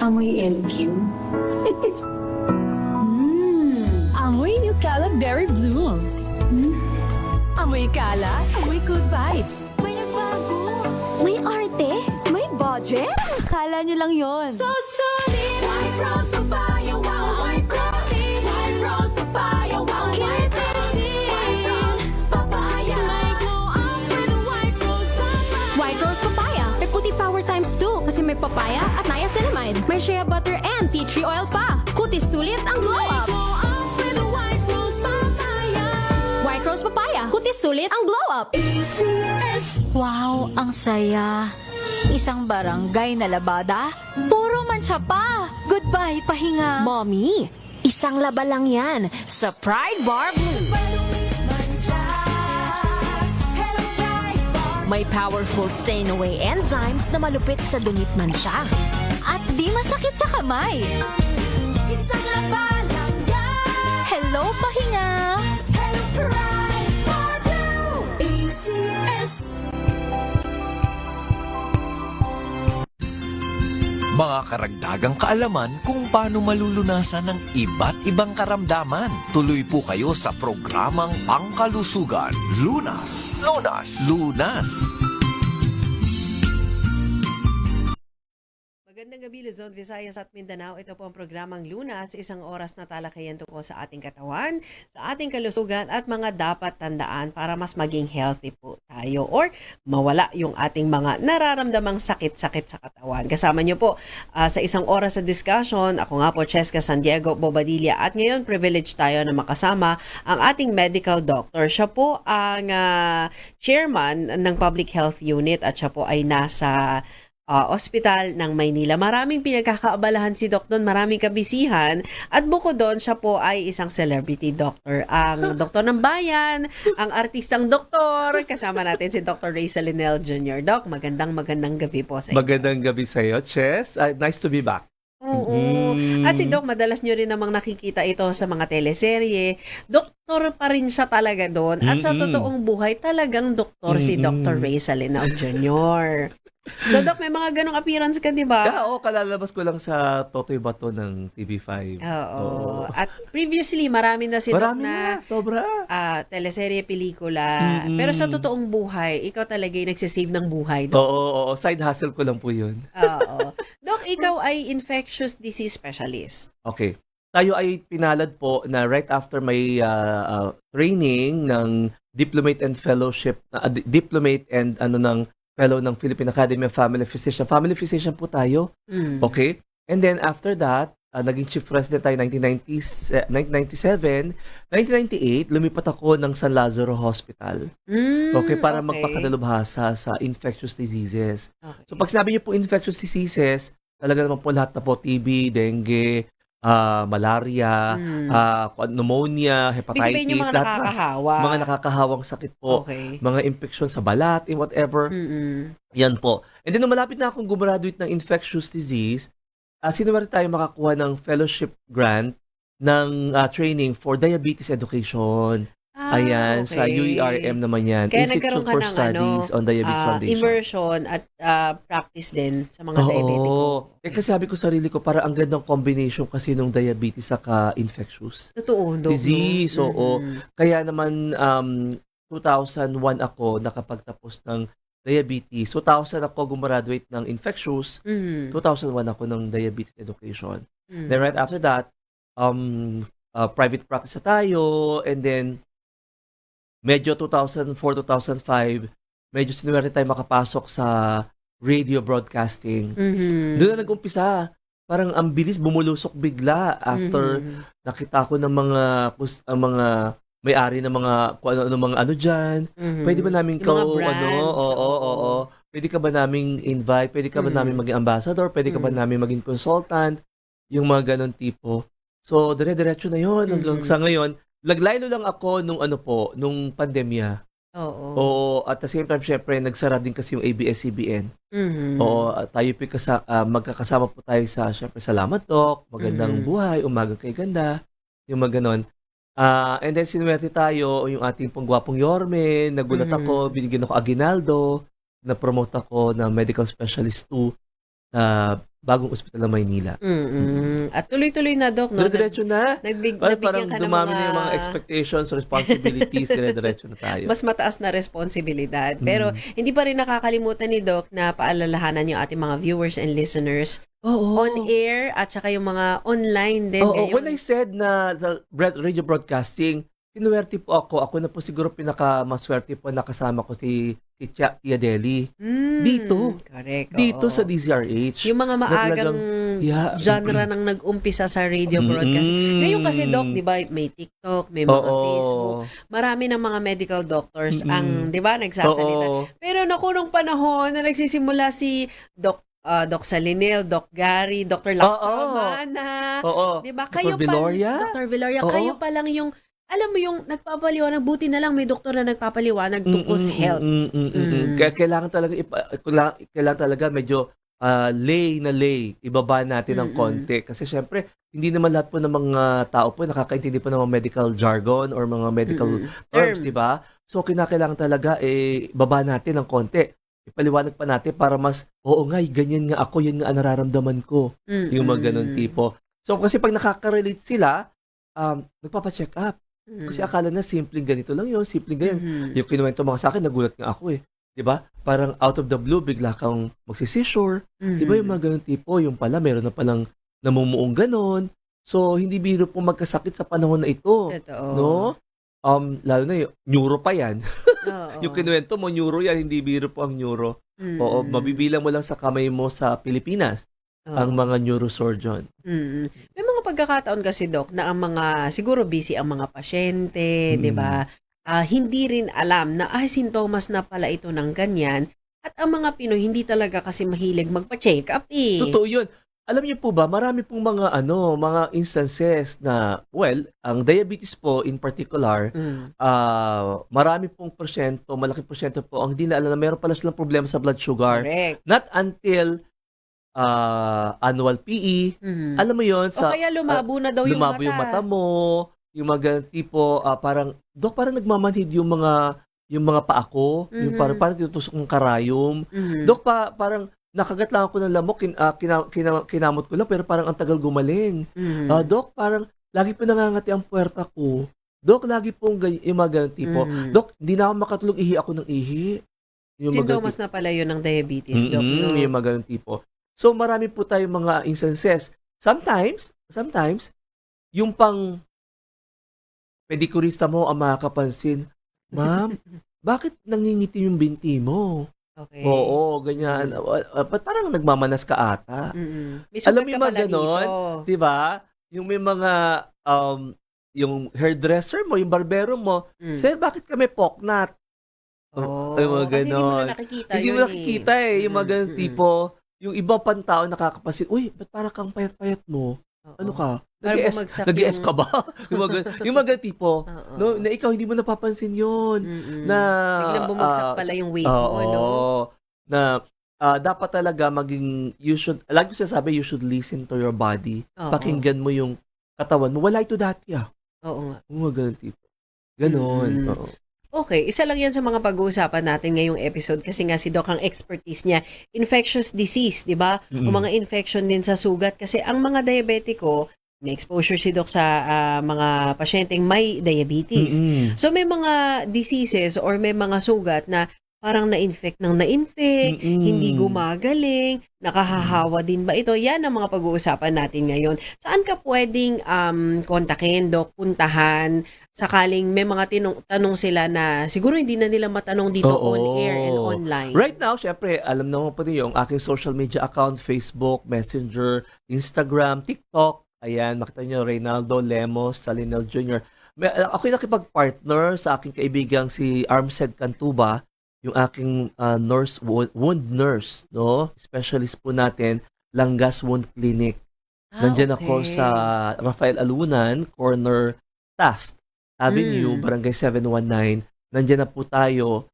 Amoy LQ. Amoy Nucala Berry Blooms. Amoy Kala, amoy good vibes. May nagbago. May arte. May budget. Akala nyo lang yon. So solid. White rose papaya, wow, white rose. White rose papaya, wow, white rose. White rose papaya. May glow up with white rose papaya. White Rose Papaya. May puti power times 2 kasi may papaya at niacinamide. May shea butter and tea tree oil pa. Kutis sulit ang glow May up. glow up with white rose papaya. White Rose Papaya. Kutis sulit ang glow up. ACS. Wow, ang saya. Isang barangay na labada, puro mancha pa. Goodbye, pahinga. Mommy, isang laba lang yan sa Pride Bar Blue. May powerful stain-away enzymes na malupit sa dunit mansya. At di masakit sa kamay. Isang laba lang yan. Hello, pahinga. Hello, Pride Bar Blue. ACS. Mga karagdagang kaalaman kung paano malulunasan ng iba't ibang karamdaman. Tuloy po kayo sa programang Pangkalusugan. Lunas. Lunas. Lunas. Magandang gabi Luzon, Visayas at Mindanao. Ito po ang programang Lunas, isang oras na talakayan tungkol sa ating katawan, sa ating kalusugan at mga dapat tandaan para mas maging healthy po tayo or mawala yung ating mga nararamdamang sakit-sakit sa katawan. Kasama niyo po sa isang oras sa discussion, ako nga po Cheska San Diego Bobadilla at ngayon privilege tayo na makasama ang ating medical doctor. Siya po ang chairman ng Public Health Unit at siya po ay nasa Ospital ng Maynila. Maraming pinagkakaabalahan si Doc doon, maraming kabisihan. At bukod doon, siya po ay isang celebrity doctor. Ang doktor ng bayan, ang artistang doktor. Kasama natin si Dr. Ray Salinel Jr. Doc, magandang gabi po sa inyo. Magandang gabi sa iyo, Chess. Nice to be back. Oo. At si Doc, madalas nyo rin namang nakikita ito sa mga teleserye. Doktor pa rin siya talaga doon. At sa totoong buhay, talagang doktor si Dr. Ray Salinel Jr. So, Doc, may mga ganong appearance ka, di ba? Oo, kalalabas ko lang sa Totoy Bato ng TV5. Oo. At previously, marami na si Doc Marami na sobra. teleserye, pelikula. Pero sa totoong buhay, ikaw talaga yung nagsisave ng buhay, Doc. Oo, side hustle ko lang po yun. Oo. Doc, ikaw ay infectious disease specialist. Okay. Tayo ay pinalad po na right after my training ng diplomate and fellowship, diplomate and ng fellow ng Philippine Academy of Family Physician. Family physician po tayo. Okay? And then after that, naging chief president tayo 1997. 1998, lumipat ako ng San Lazaro Hospital. Okay, para magpakadalubhasa sa infectious diseases. Okay. So pag sinabi niyo po infectious diseases, talaga naman po lahat na po TB, dengue, malaria, pneumonia, hepatitis, Ibig yung mga lahat na- nakakahawa. mga nakakahawang sakit po, Okay. mga infection sa balat, whatever. Yan po. And then, nung malapit na akong gumraduate ng infectious disease, sinuwari tayo makakuha ng fellowship grant ng training for diabetes education. Ayan, sa UERM naman yan. Kaya Institute nagkaroon ka for ng Studies on Diabetes Foundation. immersion at practice din sa mga diabetic. Oo. Kasi sabi ko sarili ko, para ang gandang combination kasi nung diabetes saka infectious Totoo, Doc. disease. No? Oo. Kaya naman, 2001 ako nakapagtapos ng diabetes. 2000 ako gumraduate ng infectious. 2001 ako ng diabetes education. Then right after that, private practice na tayo. And then, medyo 2004-2005, medyo sinuwerte tayo makapasok sa radio broadcasting. Doon na nag-umpisa. Parang ang bilis, bumulusok bigla after nakita ko ng mga may-ari ng mga kung ano mga ano diyan. Pwede ba namin Yung mga brands. Oo. Pwede ka ba naming invite? Pwede ka ba namin maging ambassador? Pwede ka ba namin maging consultant? Yung mga ganon tipo. So, dire-diretso na 'yon hanggang sa ngayon. Laglay lang ako nung pandemya. Oo, at the same time, syempre, nagsara din kasi yung ABS-CBN. Oo, tayo po magkakasama po tayo sa, syempre, Salamat Doc, Magandang Buhay, Umagang Kay Ganda, yung mga ganon. And then, sinuwerte tayo, yung ating pong gwapong Yorme, nagulat ako, binigyan ako Aguinaldo, na-promote ako na medical specialist 2. bagong ospital ng Maynila. At tuloy-tuloy na, Doc, no? Diretso na. Nabigyan Parang ka ng dumami mga na yung mga expectations, responsibilities, diretso na tayo. mas mataas na responsibilidad. Pero hindi pa rin nakakalimutan ni Doc na paalalahanan yung ating mga viewers and listeners Oo. on air at saka yung mga online din Oo, ngayon. when I said na the radio broadcasting, sinuwerte po ako. Ako na po siguro pinakamaswerte po nakasama ko si Tia Deli. Dito. Correct. Dito oo. sa DZRH. Yung mga maagang Yeah. genre nang nag-umpisa sa radio broadcasting. Ngayon kasi, Doc, di ba, may TikTok, may mga Oo. Facebook. Marami ng mga medical doctors ang, di ba, nagsasalita. Oo. Pero naku, nung panahon na nagsisimula si Doc Salinil, Doc Gary, Dr. Lux Oo. Romana, Oo. di ba? Dr. Kayo Viloria? Dr. Viloria, Oo. kayo pa lang yung, alam mo yung nagpapaliwanag, buti na lang may doktor na nagpapaliwanag tungkol sa health. Kaya kailangan talaga medyo lay, ibaba natin ng konti. Kasi syempre, hindi naman lahat po ng mga tao po nakakaintindi po ng mga medical jargon or mga medical terms, di ba? So, kinakailangan talaga, baba natin ng konti. Ipaliwanag pa natin para mas, oo nga, ganyan nga ako, yan nga ang nararamdaman ko. Yung mga ganun tipo. So, kasi pag nakaka-relate sila, nagpapacheck up. Kasi akala na simpleng ganito lang yun, simpleng ganyan. Yung kinuwento mga sa akin, nagulat nga ako eh. 'Di ba? Parang out of the blue, bigla kang magsisisure. 'Di ba yung mga ganun tipo, yung pala, meron na palang namumuong ganon. So, hindi biro po magkasakit sa panahon na ito. Totoo. No? Lalo na yung neuro pa yan. Oo. Yung kinuwento mo, neuro yan, hindi biro po ang neuro. Oo, mabibilang mo lang sa kamay mo sa Pilipinas ang mga neurosurgeon. May mga pagkakataon kasi, Doc, na ang mga, siguro busy ang mga pasyente, di ba? Hindi rin alam na, sintomas na pala ito ng ganyan. At ang mga Pinoy, hindi talaga kasi mahilig magpa-check up eh. Totoo yun. Alam niyo po ba, marami pong mga instances na, well, ang diabetes po in particular, marami pong porsyento, malaking porsyento po, ang hindi na alam na meron pala silang problema sa blood sugar. Correct. Not until annual PE. Alam mo yun, O kaya lumabo na daw yung lumabo mata. yung mata mo, yung mga tipo, parang, Dok, parang nagmamanhid yung mga paa ko, yung parang tinutusok ng karayom. Dok, parang nakagat lang ako ng lamok, kinamot ko lang, pero parang ang tagal gumaling. Dok, parang lagi po nangangati ang puwerta ko. Dok, lagi pong yung mga ganun tipo. Dok, hindi na ako makatulog, ihi ako ng ihi. Yung mga Sintomas na pala yun ng diabetes, Doc. No? yung mga ganun tipo. So, marami po tayong mga instances. Sometimes, yung pang pedikurista mo ang makakapansin, Ma'am, bakit nangingiti yung binti mo? Okay. Oo, ganyan. Ba't parang nagmamanas ka ata? May sugat Alam mo ka yung mga pala ganon? dito. Diba? Yung may mga, yung hairdresser mo, yung barbero mo, Sir, bakit kami poknat? Oh, Yung mga kasi hindi mo ganon. na nakikita Hindi yun mo nakikita yung mga ganun tipo. Yung iba pang tao nakakapansin, uy, ba't parang kang payat-payat mo? Oo. Ano ka? Parang Nag-ES bumagsak nag-ES yung- ka ba? yung mga ganun tipo. Oo. No, na ikaw hindi mo napapansin yun. Na Biglang bumagsak pala yung weight oo, mo, no? na dapat talaga maging, lagi ko sinasabi, you should listen to your body. Oo. Pakinggan mo yung katawan mo. Wala ito dati Oo nga. Mga ganun tipo. Ganon. Oo. Okay, isa lang yan sa mga pag-uusapan natin ngayong episode kasi nga si Doc ang expertise niya, infectious disease, di ba? O mga infection din sa sugat kasi ang mga diabetiko, may exposure si Doc sa mga pasyenteng may diabetes. So may mga diseases or may mga sugat na parang na-infect, hindi gumagaling, nakahahawa din ba ito? Yan ang mga pag-uusapan natin ngayon. Saan ka pwedeng kontakin, Doc, puntahan, sakaling may mga tanong sila na siguro hindi na nila matanong dito Oo. on air and online. Right now, syempre, alam naman po niyo yung aking social media account, Facebook, Messenger, Instagram, TikTok. Ayan, makita niyo, Reynaldo Lemos Salinel Jr. Ako'y nakipag-partner sa aking kaibigang si Armsed Cantuba, yung aking wound nurse, no? Specialist po natin, Langas Wound Clinic. Nandiyan ako okay. sa Rafael Alunan, corner Taft Avenue, Barangay 719. Nandiyan na po tayo.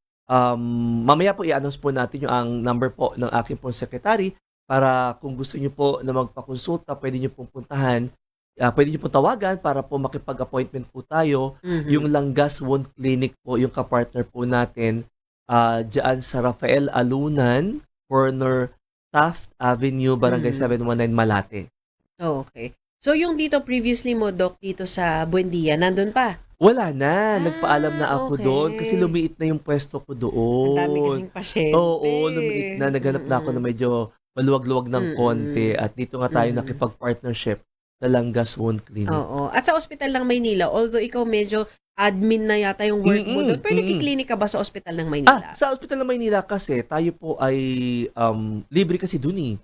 Mamaya po i-announce po natin yung ang number po ng aking pong secretary para kung gusto niyo po na magpakonsulta, pwede niyo pong puntahan. Pwede niyo po tawagan para po makipag-appointment po tayo. Yung Langas Wound Clinic po, yung kapartner po natin, diyan sa Rafael Alunan, corner Taft Avenue, Barangay Mm. 719, Malate. Okay. So yung dito previously mo, Doc, dito sa Buendia, nandun pa? Wala na, nagpaalam na ako okay. doon kasi lumiit na yung pwesto ko doon. Ang dami kasing pasyente. Oo, lumiit na. Naghanap na ako na medyo maluwag-luwag ng konti at dito nga tayo nakipag-partnership sa Langas Wound Clinic. Oo. At sa ospital ng Maynila, although ikaw medyo admin na yata yung work mo doon, pero nagkiklinik ka ba sa ospital ng Maynila? Sa Hospital ng Maynila kasi, tayo po ay libre kasi doon eh.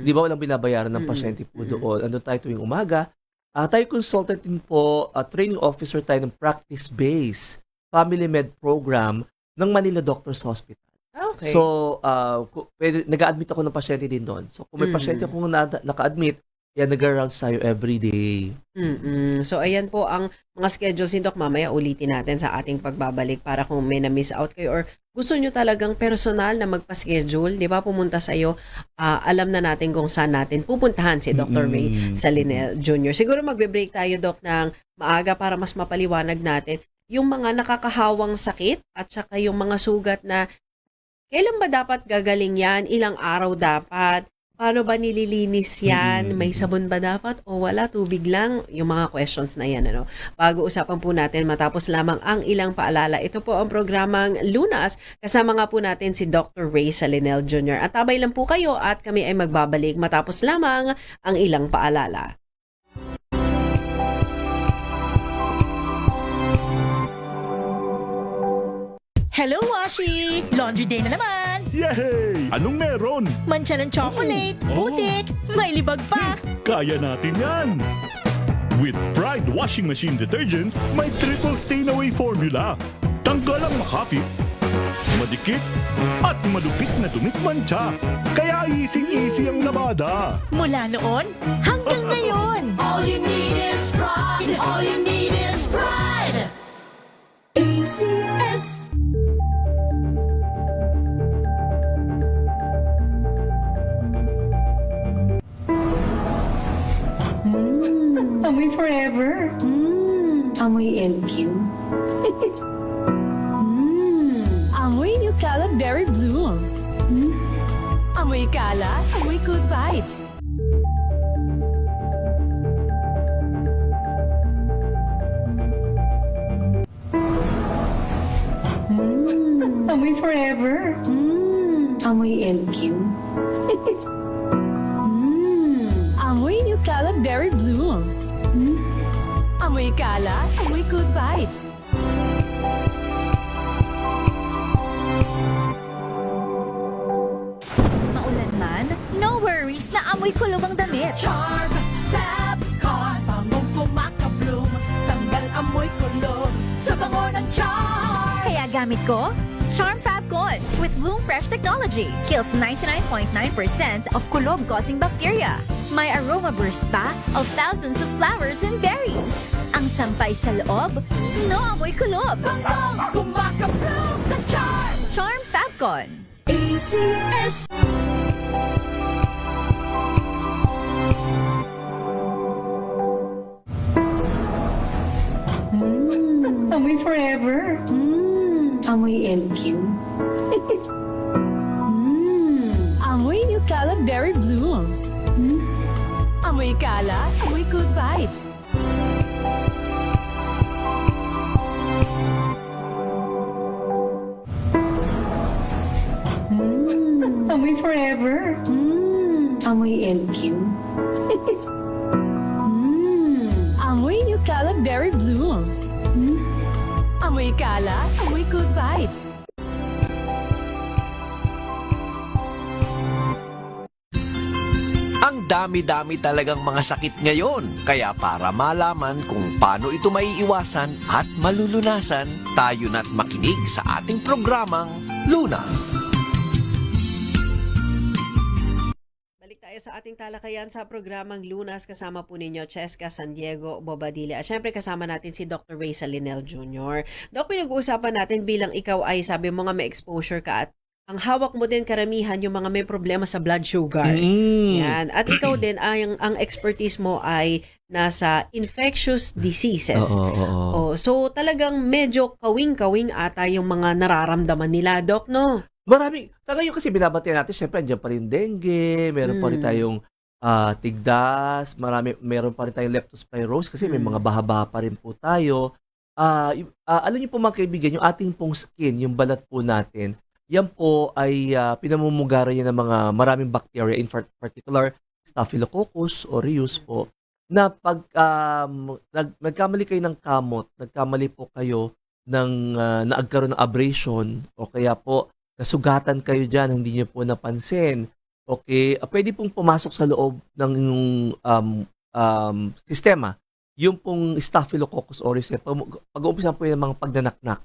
Di ba walang binabayaran ng pasyente po doon? Andun tayo tuwing umaga. Tayo consultant din po, training officer tayo ng practice-based family med program ng Manila Doctors Hospital. Okay. So, nag-a-admit ako ng pasyente din doon. So, kung may pasyente akong naka-admit, yan, nag-rounds tayo every day. So, ayan po ang mga schedules ni Doc. Mamaya ulitin natin sa ating pagbabalik para kung may na-miss out kayo or gusto nyo talagang personal na magpa-schedule, di ba, pumunta sa'yo, alam na natin kung saan natin pupuntahan si Dr. Ray Salinel Jr. Siguro magbe-break tayo, Doc, ng maaga para mas mapaliwanag natin yung mga nakakahawang sakit at saka yung mga sugat na kailan ba dapat gagaling yan, ilang araw dapat, paano ba nililinis yan? May sabon ba dapat o wala? Tubig lang? Yung mga questions na yan. Ano? Pag-uusapan po natin matapos lamang ang ilang paalala. Ito po ang programang Lunas. Kasama nga po natin si Dr. Ray Salinel Jr. At tabay lang po kayo at kami ay magbabalik matapos lamang ang ilang paalala. Hello, Washi! Laundry day na naman! Yay! Anong meron? Mancha ng chocolate, putik, may libag pa! Kaya natin yan! With Pride Washing Machine Detergent, may triple stain-away formula. Tanggal ang makapit, madikit, at malupit na dumit mancha. Kaya easy-easy ang labada. Mula noon hanggang ngayon! All you need is pride. All you need is pride. ACS. Amoy forever. Amoy LQ. Amoy New Cala Berry Blooms. Amoy Cala, amoy good vibes. Amoy forever. Amoy LQ. Amoy New Cala Berry Blooms. Amoy Cala, amoy good vibes. Maulan man, no worries na amoy kulog ang damit. Charm, Fab, Con, bangong kumakabloom. Tanggal amoy kulog sa bango ng charm. Kaya gamit ko, Charm Fab Con with Bloom Fresh Technology. Kills 99.9% of kulob-causing bacteria. May aroma burst pa of thousands of flowers and berries. Ang sampay sa loob, no amoy kulob. Bangong kumakabloom sa charm. Charm Fab Con. ACS. Amoy forever. Amoy LQ. Amoy New Cala Berry Blooms. Amoy Cala, amoy good vibes. Amoy forever. Amoy LQ. Amoy New Cala Berry Blooms. Amoy Cala, amoy good vibes. Ang dami-dami talagang mga sakit ngayon. Kaya para malaman kung paano ito maiiwasan at malulunasan, tayo na't makinig sa ating programang Lunas. Balik tayo sa ating talakayan sa programang Lunas. Kasama po ninyo, Cheska San Diego Bobadilla. At syempre kasama natin si Dr. Ray Salinel Jr. Doc, pinag-uusapan natin bilang ikaw ay sabi mo nga may exposure ka at ang hawak mo din karamihan yung mga may problema sa blood sugar. Yan. At ikaw din, ang expertise mo ay nasa infectious diseases. Oo. So talagang medyo kawing-kawing ata yung mga nararamdaman nila, Doc, no? Marami. Sa ngayon kasi binabati natin, syempre, andyan pa rin dengue, meron pa rin tayong tigdas, meron pa rin tayong leptospirosis kasi may mga baha-baha pa rin po tayo. Alam niyo po mga kaibigan, yung ating pong skin, yung balat po natin, yan po ay pinamumugaran yan ng mga maraming bacteria, in particular, Staphylococcus aureus po, na pag nagkamali kayo ng kamot, nagkamali po kayo ng naagkaroon ng abrasion, o kaya po nasugatan kayo dyan, hindi niyo po napansin, okay, pwede pong pumasok sa loob ng sistema, yung pong Staphylococcus aureus, pag-uumpisan po yung mga pagnanaknak,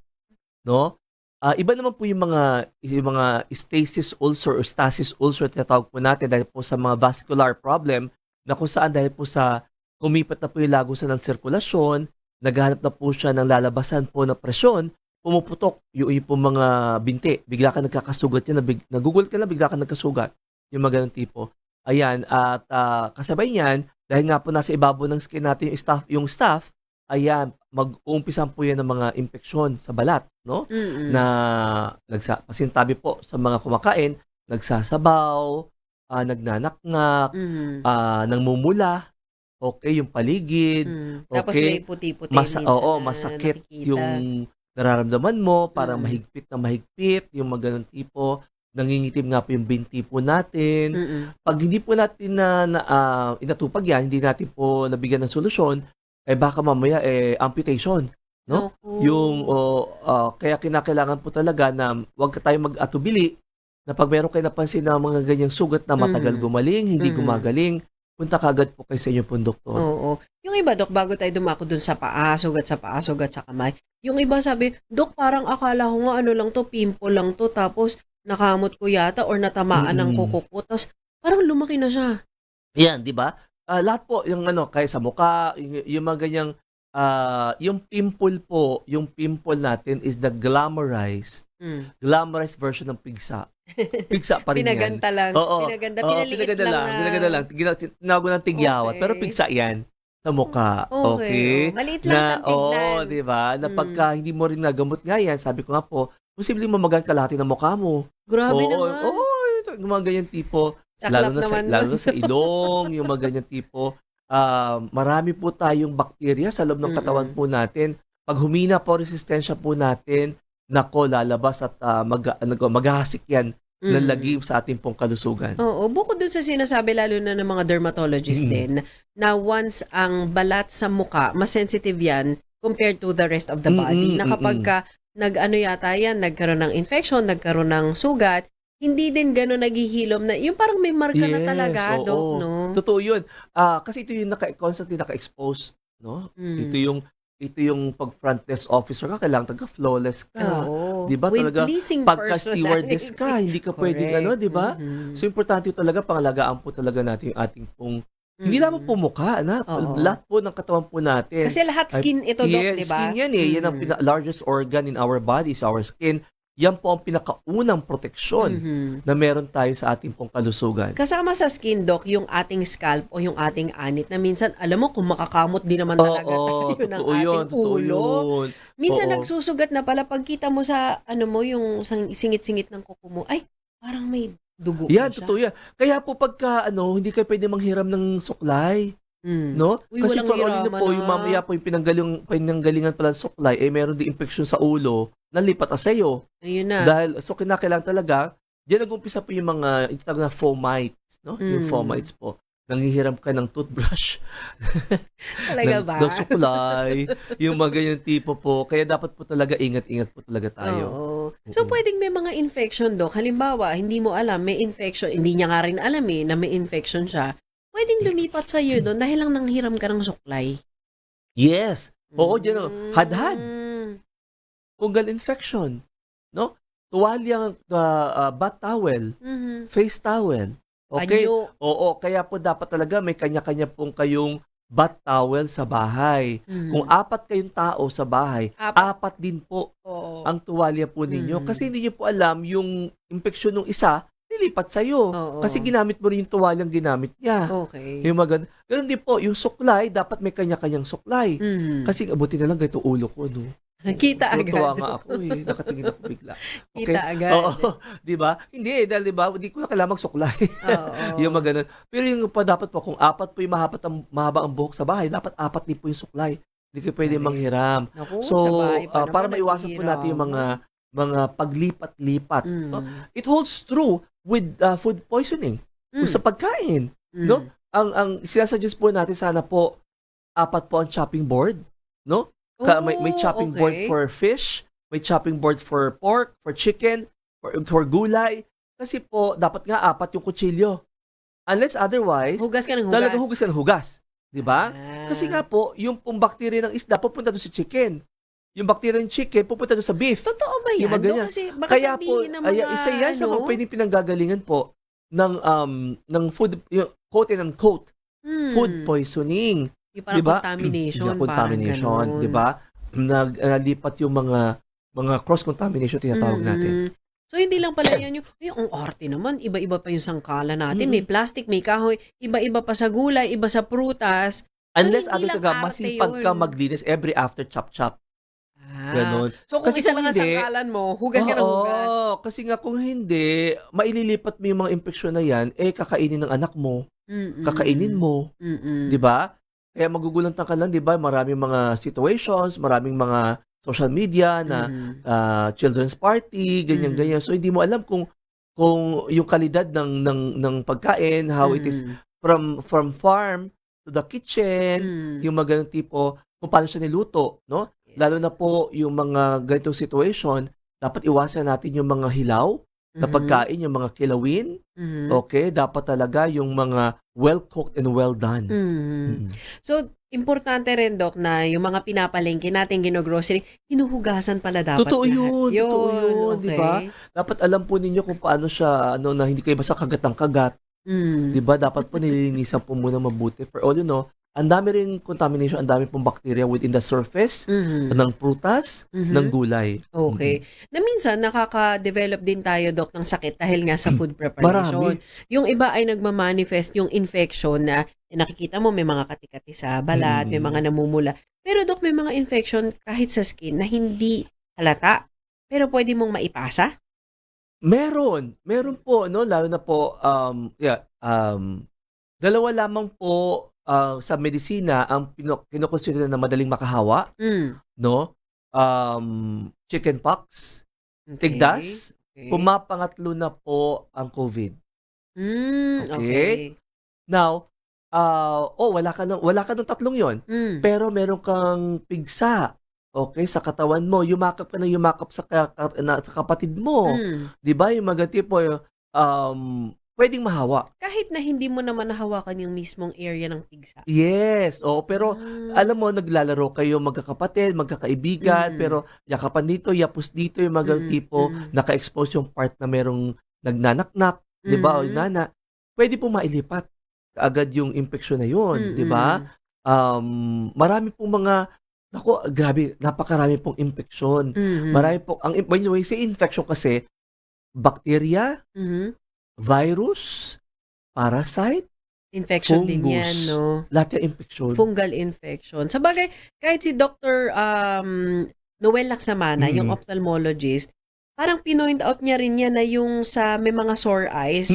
no? Iba naman po yung mga stasis ulcer or stasis ulcer tinatawag po natin dahil po sa mga vascular problem na kung saan dahil po sa kumipat na po yung lagusan ng sirkulasyon, naghahanap na po siya ng lalabasan po na presyon, pumuputok yung po mga binti. Bigla ka nagkakasugat yan, nagugulat ka na, bigla ka nagkasugat. Yung mga ganun tipo. Ayan, at kasabay niyan, dahil nga po nasa ibabaw ng skin natin yung staph, ayan, mag-uumpisan po yan ng mga infeksyon sa balat, no? Na pasintabi po sa mga kumakain, nagsasabaw, nagnanaknak, nangmumula, okay, yung paligid, Tapos okay, may puti-puti minsan na masakit nakikita. yung nararamdaman mo, parang mahigpit na mahigpit, yung mga ganun tipo, nangingitim nga po yung binti po natin. Pag hindi po natin inatupag yan, hindi natin po nabigyan ng solusyon, baka mamaya amputation, no? Yung kaya kinakailangan po talaga na wag ka tayong mag-atubili na pag meron kayo napansin na mga ganyang sugat na matagal gumaling, hindi gumagaling, punta kagad po kayo sa inyong pong doktor. Oo. Yung iba, Dok, bago tayo dumako dun sa paa, sugat sa paa, sugat sa kamay, yung iba sabi, Dok, parang akala ko nga ano lang to, pimple lang to, tapos nakamot ko yata or natamaan ng kuko ko, tapos parang lumaki na siya. Yan, di ba? Lahat po, yung kaya sa mukha, yung mga ganyang, yung pimple natin is the glamorized version ng pigsa. Pigsa pa rin Pinaganta yan. lang. Oo. Pinaliit lang. Pinaganda lang. Tinawag ng tigyawat. Okay. Pero pigsa yan sa mukha. Okay. Okay. Maliit lang siyang tignan. di ba? Na pagka hindi mo rin nagamot nga yan, sabi ko nga po, posibleng mamagal kalahati ng mukha mo. Grabe Oo, naman. yung mga ganyan tipo. Saklap naman. Lalo na sa ilong, yung mga ganyan tipo. Marami po tayong bakterya sa loob ng katawan po natin. Pag humina po resistensya po natin, nako, lalabas at maghahasik yan ng lagim sa ating pong kalusugan. Oo, bukod dun sa sinasabi lalo na ng mga dermatologist din, na once ang balat sa muka, mas sensitive yan compared to the rest of the body. Na kapag ka nagkaroon ng infection, nagkaroon ng sugat, hindi din gano'n naghihilom na, yung parang may marka na talaga, oo. Dok, no? Totoo yun. Kasi ito yung constantly naka-expose, no? Ito yung pag front desk officer ka, kailangan taga-flawless ka. Oo. Di ba With talaga, pleasing pagka-stewardess personality. ka, hindi ka pwedeng di ba? So, importante talaga, pangalagaan po talaga natin yung ating pong, hindi lamang po mukha, Oo. lahat po ng katawan po natin. Kasi lahat skin ito, Dok, Yes, di ba? skin yan Yan ang largest organ in our body, is our skin. Yan po ang pinakaunang proteksyon na meron tayo sa ating pong kalusugan. Kasama sa skin, Doc, yung ating scalp o yung ating anit na minsan, alam mo, kung makakamot din naman talaga tayo ng ating ulo. Yun. Minsan Oo. nagsusugat na pala pagkita mo sa, yung singit-singit ng kuko mo, ay, parang may dugo Yan, na siya. totoo yan. Kaya po pagka, hindi kayo pwede manghiram ng suklay. No? Uy, Kasi walang for all you know hiraman po, yung mamaya po yung pinanggalingan pala ng suklay, meron din infection sa ulo, nalipat na sa'yo. Ayun na. Dahil, so kinakailangan talaga, diyan nag-umpisa po yung mga, itawag na fomites, no? Yung fomites po. Nanghihiram ka ng toothbrush. Talaga ba? Ng suklay, yung mga ganyan tipo po. Kaya dapat po talaga ingat-ingat po talaga tayo. Oo. So, pwedeng may mga infection, Doc. Halimbawa, hindi mo alam, may infection. Hindi niya nga rin alam na may infection siya. Pwedeng lumipat sa iyo doon dahil lang nanghiram ka ng suklay. Yes. Oo, dyan. Hadhad. Fungal infection. No? Tuwalyang bath towel. Face towel. Okay? Panyo. Oo, kaya po dapat talaga may kanya-kanya pong kayong bath towel sa bahay. Kung 4 kayong tao sa bahay, 4 din po Oo. ang tuwalya po ninyo. Kasi hindi niyo po alam yung infeksyon ng isa, nilipat sa'yo. Oo. Kasi ginamit mo rin yung tuwalyang ginamit niya. Okay. Yung ganun din po, yung suklay, dapat may kanya-kanyang suklay. Kasi abuti na lang ganito ulo ko, no? Kita agad. Tuwa nga ako eh. Nakatingin ako bigla. Kita agad. Oo. Di ba? Hindi, dahil di ba, hindi ko na kailangan magsuklay. Oo. Yung mga ganun. Pero yung pa dapat po, kung apat po yung mahaba ang buhok sa bahay, dapat apat din po yung suklay. Hindi kayo pwede Correct. manghiram. Naku, So, sa bahay pa para naman, maiwasan po natin yung mga paglipat-lipat. Mm. No? It holds true with food poisoning. Kung sa pagkain. Mm. No? Ang sinasuggest po natin, sana po, apat po ang chopping board. No? May chopping board okay. for fish, may chopping board for pork, for chicken, for gulay. Kasi po, dapat nga apat yung kutsilyo. Unless otherwise, Hugas ka ng hugas. talaga hugas ka ng hugas. Di ba? Ah. Kasi nga po, yung pong bacteria ng isda, pupunta doon sa chicken. Yung bacteria ng chicken, pupunta doon sa beef. Totoo ba yan? Yung mga Dok? ganyan. Kasi baka Kaya po, sabihin ng mga, isa yan sa mga ano, pwedeng pinanggagalingan po ng food, yung quote and unquote, food poisoning. Yung parang Diba? contamination. Yung contamination, parang ganun. di ba? Nalipat yung mga cross-contamination tinatawag natin. So, hindi lang pala yan ang arte naman, iba-iba pa yung sangkala natin. May plastic, may kahoy, iba-iba pa sa gulay, iba sa prutas. Unless hindi lang arte masipag ka yun. maglinis every after chop-chop. Ah. Ganon. So, kung Kasi isa kung lang ang hindi, sangkalan mo, hugas ka ng hugas. Oo, kasi nga kung hindi, maililipat mo yung mga infeksyon na yan, kakainin ng anak mo, kakainin mo, di ba? Kaya magugulantan ka lang, di ba? Maraming mga situations, maraming mga social media na children's party, ganyan-ganyan. So, hindi mo alam kung yung kalidad ng pagkain, how it is from farm to the kitchen, yung mga ganung tipo, kung paano siya niluto, no? Lalo na po yung mga ganitong situation, dapat iwasan natin yung mga hilaw na pagkain, yung mga kilawin. Okay? Dapat talaga yung mga well-cooked and well-done. So, importante rin, Doc, na yung mga pinapalengke natin, gino-grocery, hinuhugasan pala dapat Totoo yun, lahat. totoo yun, okay. di ba? Dapat alam po ninyo kung paano siya, na hindi kayo basta kagat ng kagat. Di ba? Dapat po nililinisan po muna mabuti. For all you know, ang dami rin contamination, ang dami pong bacteria within the surface ng prutas, ng gulay. Okay. Na minsan, nakaka-develop din tayo, Doc, ng sakit dahil nga sa food preparation. Marami. Yung iba ay nagmamanifest yung infection na nakikita mo may mga katikati sa balat, may mga namumula. Pero, Doc, may mga infection kahit sa skin na hindi halata, pero pwede mong maipasa? Meron po, no? Lalo na po, dalawa lamang po sa medisina ang kinukonsider na madaling makahawa, no? Chickenpox, tigdas, Okay. pumapangatlo na po ang COVID. Okay. Now, wala ka ng tatlong yon, pero meron kang pigsa, okay, sa katawan mo, yumakap ka na yumakap sa kapatid mo. 'Di ba? Yung mga tipo, pwedeng mahawa. Kahit na hindi mo naman nahawakan yung mismong area ng pigsa. Yes, pero alam mo, naglalaro kayo magkakapatid, magkakaibigan, pero yakapan dito, yapos dito, yung mga tipo, naka-expose yung part na merong nagnanaknak, di ba, o nana, pwede po mailipat agad yung infeksyon na yun, di ba? Marami pong grabe, napakarami pong infeksyon. Marami po, when you say infection kasi, bacteria, virus, parasite, Infection din fungus, yan, no? lahat yung infection. Fungal infection. Sa bagay, kahit si Dr. Noel Laksamana, yung ophthalmologist, parang pinoint out niya rin yan na yung sa may mga sore eyes,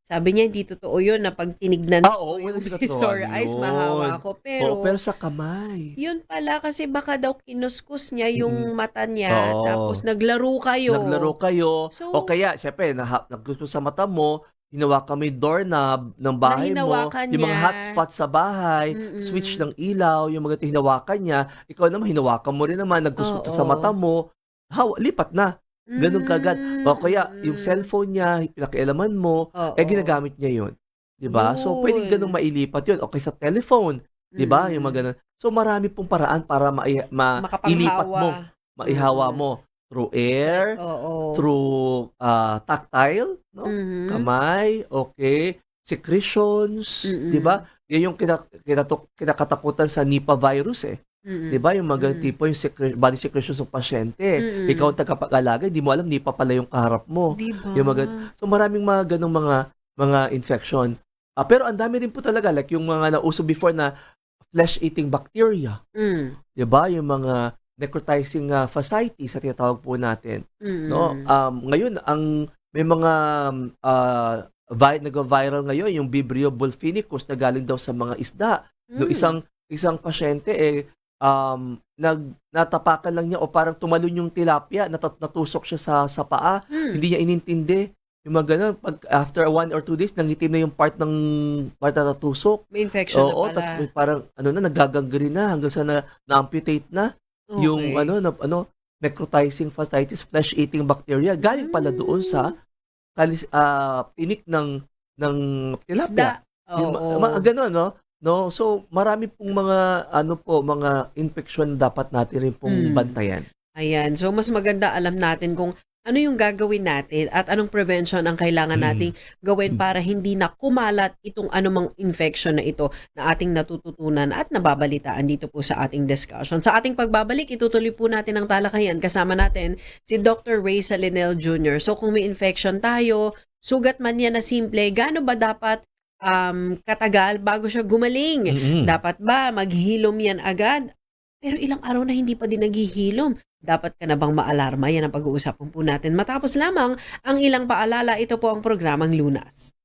sabi niya, hindi totoo yun na pag tinignan Oo, yung hindi totoo sore yun. eyes, mahawa ako. Pero, Pero sa kamay. yun pala kasi baka daw kinuskus niya yung mata niya, Oo. tapos naglaro kayo. Naglaro kayo. So- O kaya, syempre, naggusto sa mata mo, hinawakan mo yung doorknob ng bahay mo, hinawakan yung mga niya. hotspot sa bahay, switch ng ilaw, yung mga hinawakan niya, ikaw naman, hinawakan mo rin naman, naggusto sa mata mo, lipat na. Ganun kagad. O kaya, yung cellphone niya, pinakialaman mo, Oo. ginagamit niya yun. Diba? So, pwede Yun. ganun mailipat yun. Okay, sa telephone. Diba? Yung mga ganun. So, marami pong paraan para mailipat mo. Maihawa mo. Through air, Oo. through tactile, no? Kamay, okay. Secretions, diba? Yan yung kinakatakutan sa Nipah virus eh. Diba? Yung mga tipo, yung body secretions ng pasyente. Ikaw ang tagapag-alaga, hindi mo alam, Nipah pala yung kaharap mo. Diba? Yung so maraming mga ganong mga infection. Pero ang dami rin po talaga, like yung mga nauso before na flesh-eating bacteria. Diba? Yung mga necrotizing fasciitis sa tinatawag po natin. Mm. No? Ngayon, may mga nag-viral ngayon, yung Vibrio bulfinicus na galing daw sa mga isda. No, isang pasyente, natapakan lang niya o parang tumalon yung tilapia, natusok siya sa paa, hindi niya inintindi. Yung mga ganun, after 1 or 2 days, nangitim na yung part na natusok. May infection Oo, na pala. tapos parang nagagangrene na hanggang sa na-amputate na yung Okay. necrotizing fasciitis, flesh-eating bacteria galing pala doon sa tinik ng tilapia. Isda. Yung Oo. ganun, no? No, so marami pong mga infection dapat natin rin pong bantayan. Ayan. So, mas maganda alam natin kung ano yung gagawin natin at anong prevention ang kailangan nating gawin para hindi na kumalat itong anumang infection na ito na ating natututunan at nababalitaan dito po sa ating discussion. Sa ating pagbabalik, itutuloy po natin ang talakayan. Kasama natin si Dr. Ray Salinel Jr. So, kung may infection tayo, sugat man yan na simple, gaano ba dapat katagal bago siya gumaling? Dapat ba maghilom yan agad? Pero ilang araw na hindi pa din naghihilom. Dapat ka na bang maalarma? Yan ang pag-uusapan po natin. Matapos lamang ang ilang paalala, ito po ang programang Lunas.